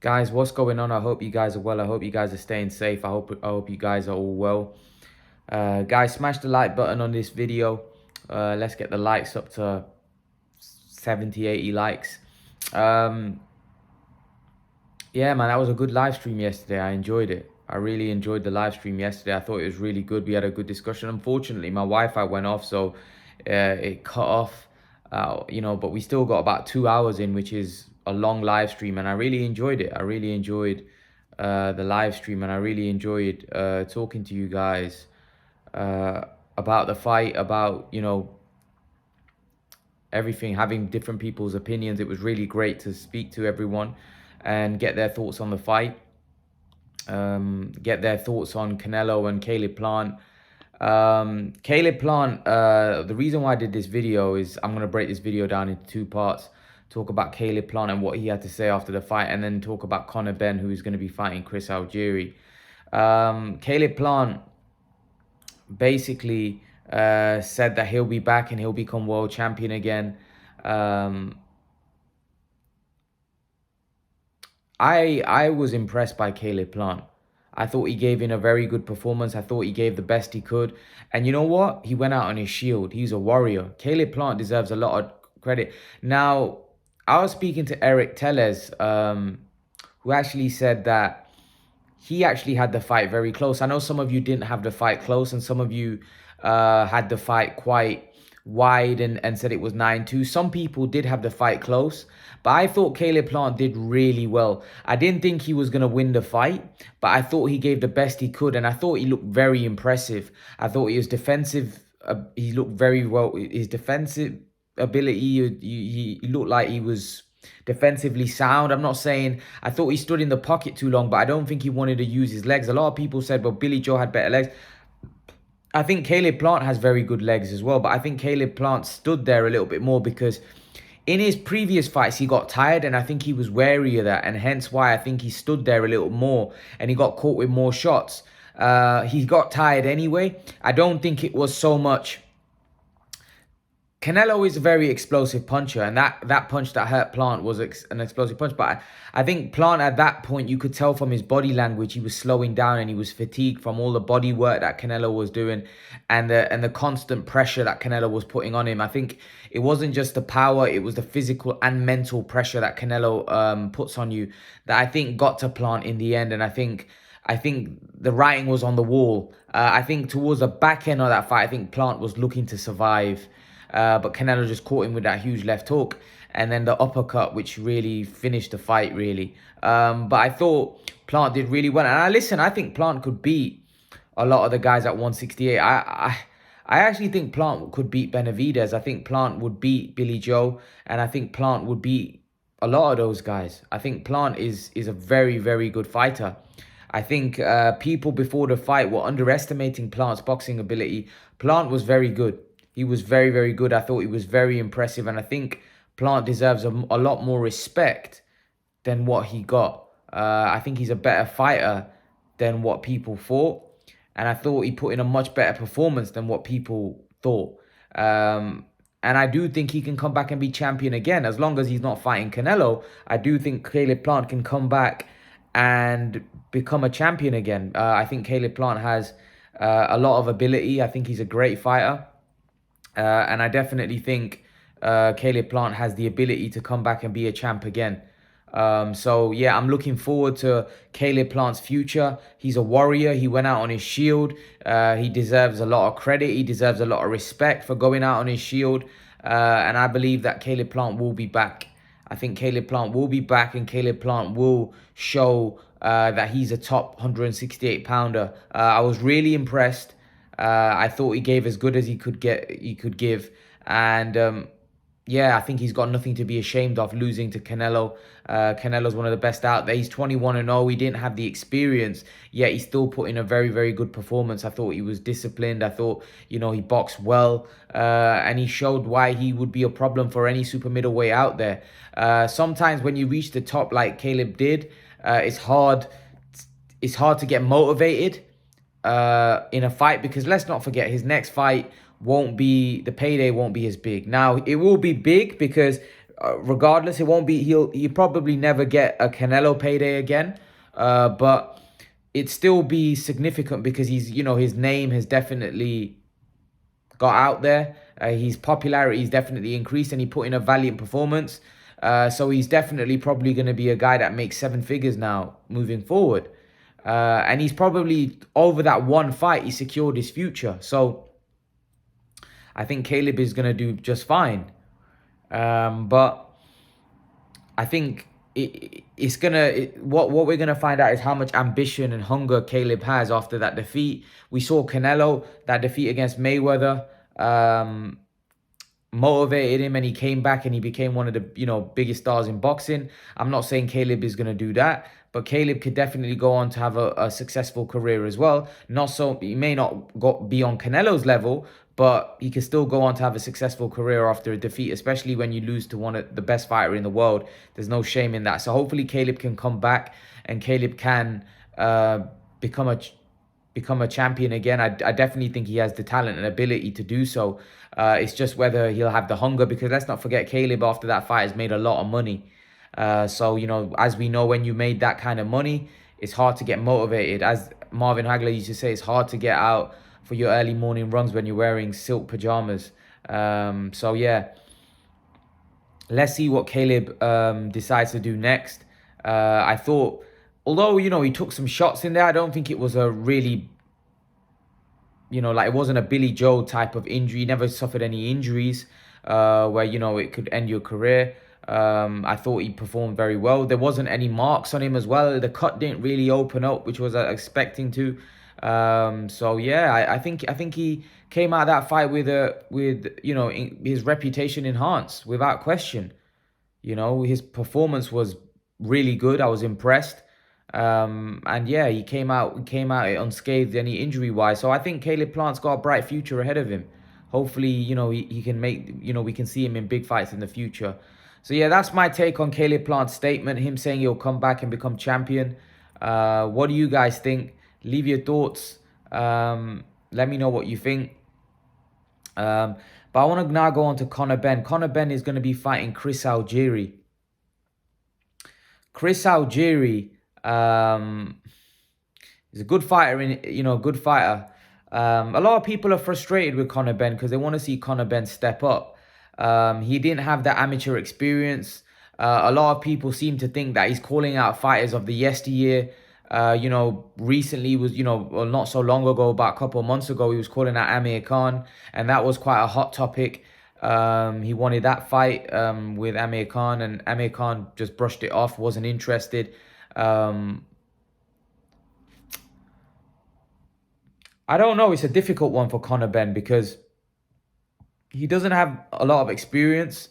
Guys, what's going on? I hope you guys are well. I hope you guys are staying safe. I hope you guys are all well. Guys, smash the like button on this video. Let's get the likes up to 70, 80 likes. Um, yeah, man, that was a good live stream yesterday. I enjoyed it. I really enjoyed the live stream yesterday. I thought it was really good. We had a good discussion. Unfortunately, my Wi-Fi went off, so it cut off. But we still got about 2 hours in, which is a long live stream, and I really enjoyed it. I really enjoyed the live stream, and I really enjoyed talking to you guys uh, about the fight, about everything, having different people's opinions. It was really great to speak to everyone and get their thoughts on the fight, get their thoughts on Canelo and Caleb Plant. Caleb Plant, the reason why I did this video is I'm going to break this video down into two parts. Talk about Caleb Plant and what he had to say after the fight, and then talk about Conor Benn, who is going to be fighting Chris Algieri. Caleb Plant basically said that he'll be back and he'll become world champion again. I was impressed by Caleb Plant. I thought he gave in a very good performance. I thought he gave the best he could. And you know what? He went out on his shield. He's a warrior. Caleb Plant deserves a lot of credit. Now, I was speaking to Eric Tellez, who actually said that he actually had the fight very close. I know some of you didn't have the fight close, and some of you had the fight quite wide and said it was 9-2. Some people did have the fight close, but I thought Caleb Plant did really well. I didn't think he was going to win the fight, but I thought he gave the best he could, and I thought he looked very impressive. I thought he was defensive. He looked very well. His defensive ability, he looked like he was defensively sound. I'm not saying I thought he stood in the pocket too long, but I don't think he wanted to use his legs. A lot of people said, well, Billy Joe had better legs. I think Caleb Plant has very good legs as well, but I think Caleb Plant stood there a little bit more because in his previous fights, he got tired, and I think he was wary of that, and hence why I think he stood there a little more, and he got caught with more shots. He got tired anyway. I don't think it was so much. Canelo is a very explosive puncher, and that punch that hurt Plant was an explosive punch. But I think Plant at that point, you could tell from his body language, he was slowing down and he was fatigued from all the body work that Canelo was doing and the constant pressure that Canelo was putting on him. I think it wasn't just the power, it was the physical and mental pressure that Canelo puts on you that I think got to Plant in the end. And I think the writing was on the wall. I think towards the back end of that fight, I think Plant was looking to survive. But Canelo just caught him with that huge left hook and then the uppercut, which really finished the fight, really. But I thought Plant did really well. And I think Plant could beat a lot of the guys at 168. I actually think Plant could beat Benavidez. I think Plant would beat Billy Joe. And I think Plant would beat a lot of those guys. I think Plant is a very, very good fighter. I think people before the fight were underestimating Plant's boxing ability. Plant was very good. He was very, very good. I thought he was very impressive. And I think Plant deserves a lot more respect than what he got. I think he's a better fighter than what people thought. And I thought he put in a much better performance than what people thought. And I do think he can come back and be champion again. As long as he's not fighting Canelo, I do think Caleb Plant can come back and become a champion again. I think Caleb Plant has a lot of ability. I think he's a great fighter. And I definitely think Caleb Plant has the ability to come back and be a champ again. So, yeah, I'm looking forward to Caleb Plant's future. He's a warrior. He went out on his shield. He deserves a lot of credit. He deserves a lot of respect for going out on his shield. And I believe that Caleb Plant will be back. I think Caleb Plant will be back, and Caleb Plant will show that he's a top 168 pounder. I was really impressed. I thought he gave as good as he could give, and yeah, I think he's got nothing to be ashamed of losing to Canelo. Canelo's one of the best out there. He's 21-0. He didn't have the experience, yet he still put in a very, very good performance. I thought he was disciplined. I thought, he boxed well, and he showed why he would be a problem for any super middleweight out there. Sometimes when you reach the top like Caleb did, it's hard to get motivated in a fight, because let's not forget, his next fight the payday won't be as big. Now, it will be big because regardless, it won't be. He'll probably never get a Canelo payday again. But it still be significant because his name has definitely got out there. His popularity is definitely increased, and he put in a valiant performance. So he's definitely probably going to be a guy that makes seven figures now moving forward. And he's probably over that one fight, he secured his future. So I think Caleb is going to do just fine. But I think what we're gonna find out is how much ambition and hunger Caleb has after that defeat. We saw Canelo, that defeat against Mayweather, motivated him, and he came back and he became one of the biggest stars in boxing. I'm not saying Caleb is gonna do that, but Caleb could definitely go on to have a successful career as well. He may not be on Canelo's level, but he can still go on to have a successful career after a defeat, especially when you lose to one of the best fighter in the world. There's no shame in that. So hopefully Caleb can come back and Caleb can become a champion again. I definitely think he has the talent and ability to do so. It's just whether he'll have the hunger, because let's not forget, Caleb after that fight has made a lot of money. So, as we know, when you made that kind of money, it's hard to get motivated. As Marvin Hagler used to say, it's hard to get out for your early morning runs when you're wearing silk pajamas. So, yeah, let's see what Caleb decides to do next. I thought, although, he took some shots in there, I don't think it was a really, like it wasn't a Billy Joe type of injury. He never suffered any injuries where, it could end your career. I thought he performed very well. There wasn't any marks on him as well. The cut didn't really open up, which was expecting to. So yeah, I think he came out of that fight with his reputation enhanced without question. His performance was really good. I was impressed. And yeah, he came out unscathed any injury wise. So I think Caleb Plant's got a bright future ahead of him. Hopefully, he can make, we can see him in big fights in the future. So yeah, that's my take on Caleb Plant's statement, him saying he'll come back and become champion. What do you guys think? Leave your thoughts. Let me know what you think. But I want to now go on to Conor Benn. Conor Benn is going to be fighting Chris Algieri. Chris Algieri is a good fighter, good fighter. A lot of people are frustrated with Conor Benn because they want to see Conor Benn step up. He didn't have that amateur experience. A lot of people seem to think that he's calling out fighters of the yesteryear. Recently was, well, not so long ago, about a couple of months ago, he was calling out Amir Khan, and that was quite a hot topic. He wanted that fight with Amir Khan, and Amir Khan just brushed it off, wasn't interested. I don't know. It's a difficult one for Conor Benn because he doesn't have a lot of experience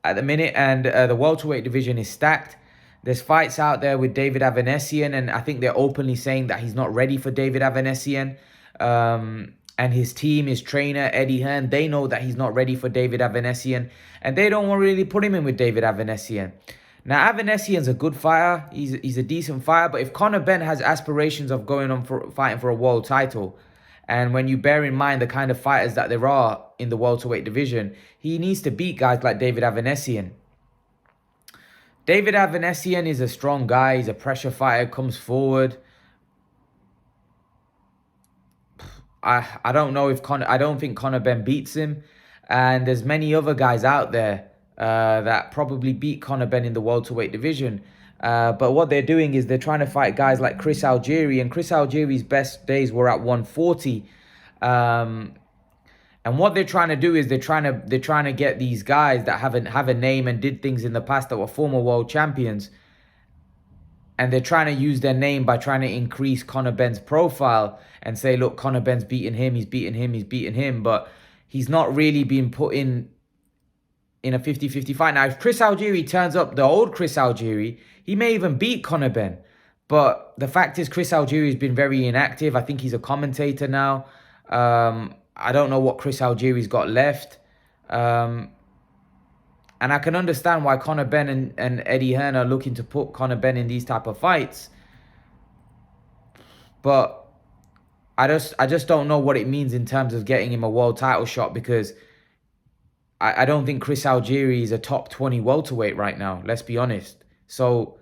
at the minute, and the welterweight division is stacked. There's fights out there with David Avanesian, and I think they're openly saying that he's not ready for David Avanesian. And his team, his trainer, Eddie Hearn, they know that he's not ready for David Avanesian, and they don't want to really put him in with David Avanesian. Now, Avanesian's a good fighter. He's a decent fighter, but if Conor Benn has aspirations of going on for fighting for a world title, and when you bear in mind the kind of fighters that there are in the welterweight division, he needs to beat guys like David Avanesian. David Avanesian is a strong guy. He's a pressure fighter, comes forward. I don't know if I don't think Conor Benn beats him. And there's many other guys out there that probably beat Conor Benn in the welterweight division. But what they're doing is they're trying to fight guys like Chris Algieri, and Chris Algieri's best days were at 140. And what they're trying to do is they're trying to get these guys that have a name and did things in the past that were former world champions, and they're trying to use their name by trying to increase Conor Benn's profile and say, look, Conor Benn's beating him, he's beating him, he's beating him, but he's not really being put in a 50-50 fight. Now, if Chris Algieri turns up, the old Chris Algieri, he may even beat Conor Benn. But the fact is, Chris Algieri has been very inactive. I think he's a commentator now. I don't know what Chris Algieri's got left. And I can understand why Conor Benn and Eddie Hearn are looking to put Conor Benn in these type of fights. But I just don't know what it means in terms of getting him a world title shot, because I don't think Chris Algieri is a top 20 welterweight right now. Let's be honest. So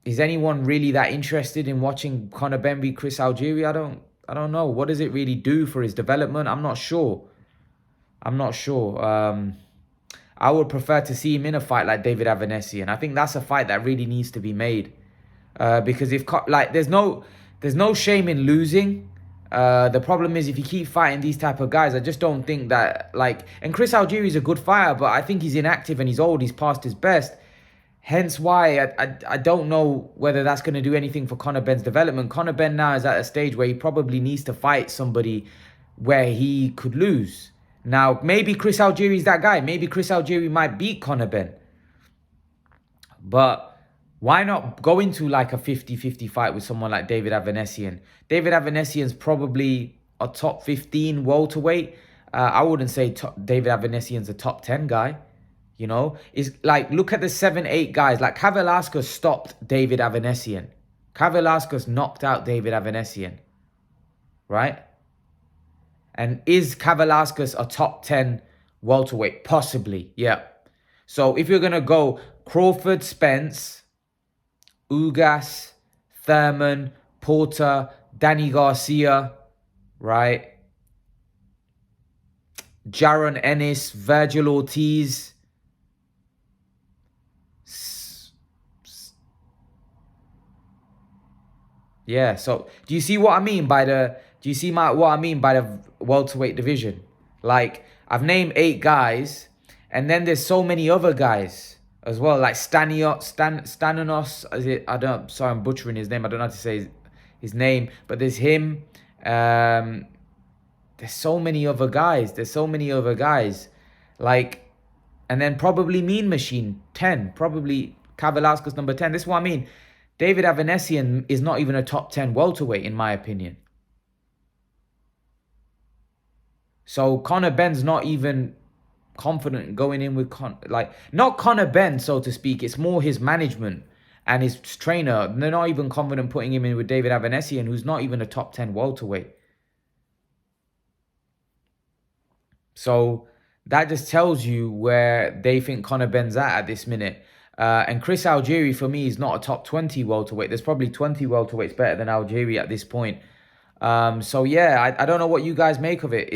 is anyone really that interested in watching Conor Benn v Chris Algieri? I don't know. What does it really do for his development? I'm not sure. I'm not sure. I would prefer to see him in a fight like David Avanesian. I think that's a fight that really needs to be made. Because if like there's no shame in losing. The problem is if you keep fighting these type of guys, I just don't think that like. And Chris Algieri is a good fighter, but I think he's inactive and he's old. He's past his best. Hence why I don't know whether that's going to do anything for Conor Benn's development. Conor Benn now is at a stage where he probably needs to fight somebody where he could lose. Now, maybe Chris Algieri is that guy. Maybe Chris Algieri might beat Conor Benn. But why not go into like a 50-50 fight with someone like David Avanesian? David Avanesian's probably a top 15 welterweight. I wouldn't say David Avanesian's a top 10 guy. You know, is like, look at the 7-8 guys. Like Kavaliauskas stopped David Avanesian. Kavaliauskas knocked out David Avanesian. Right? And is Kavaliauskas a top 10 welterweight? Possibly, yeah. So if you're going to go Crawford, Spence, Ugas, Thurman, Porter, Danny Garcia, right? Jaron Ennis, Virgil Ortiz. Yeah, so do you see what I mean by the what I mean by the welterweight division? Like, I've named 8 guys, and then there's so many other guys as well, like Stanios, is it? Sorry, I'm butchering his name. I don't know how to say his name, but there's him. There's so many other guys. Like, and then probably Mean Machine 10, probably Kavaliauskas number 10. This is what I mean. David Avanesian is not even a top 10 welterweight, in my opinion. So Conor Benn's not even confident going in with not Conor Benn, so to speak. It's more his management and his trainer. They're not even confident putting him in with David Avanesian, who's not even a top 10 welterweight. So that just tells you where they think Conor Benn's at this minute. And Chris Algieri, for me, is not a top 20 welterweight. There's probably 20 welterweights better than Algieri at this point. So yeah, I don't know what you guys make of it.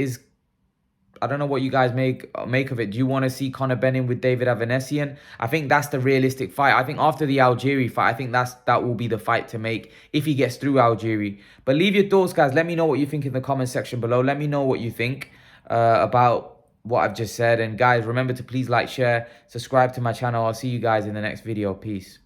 I don't know what you guys make of it. Do you want to see Conor Benn in with David Avanesian? I think that's the realistic fight. I think after the Algieri fight, I think that will be the fight to make if he gets through Algieri. But leave your thoughts, guys. Let me know what you think in the comment section below. Let me know what you think about what I've just said. And guys, remember to please like, share, subscribe to my channel. I'll see you guys in the next video. Peace.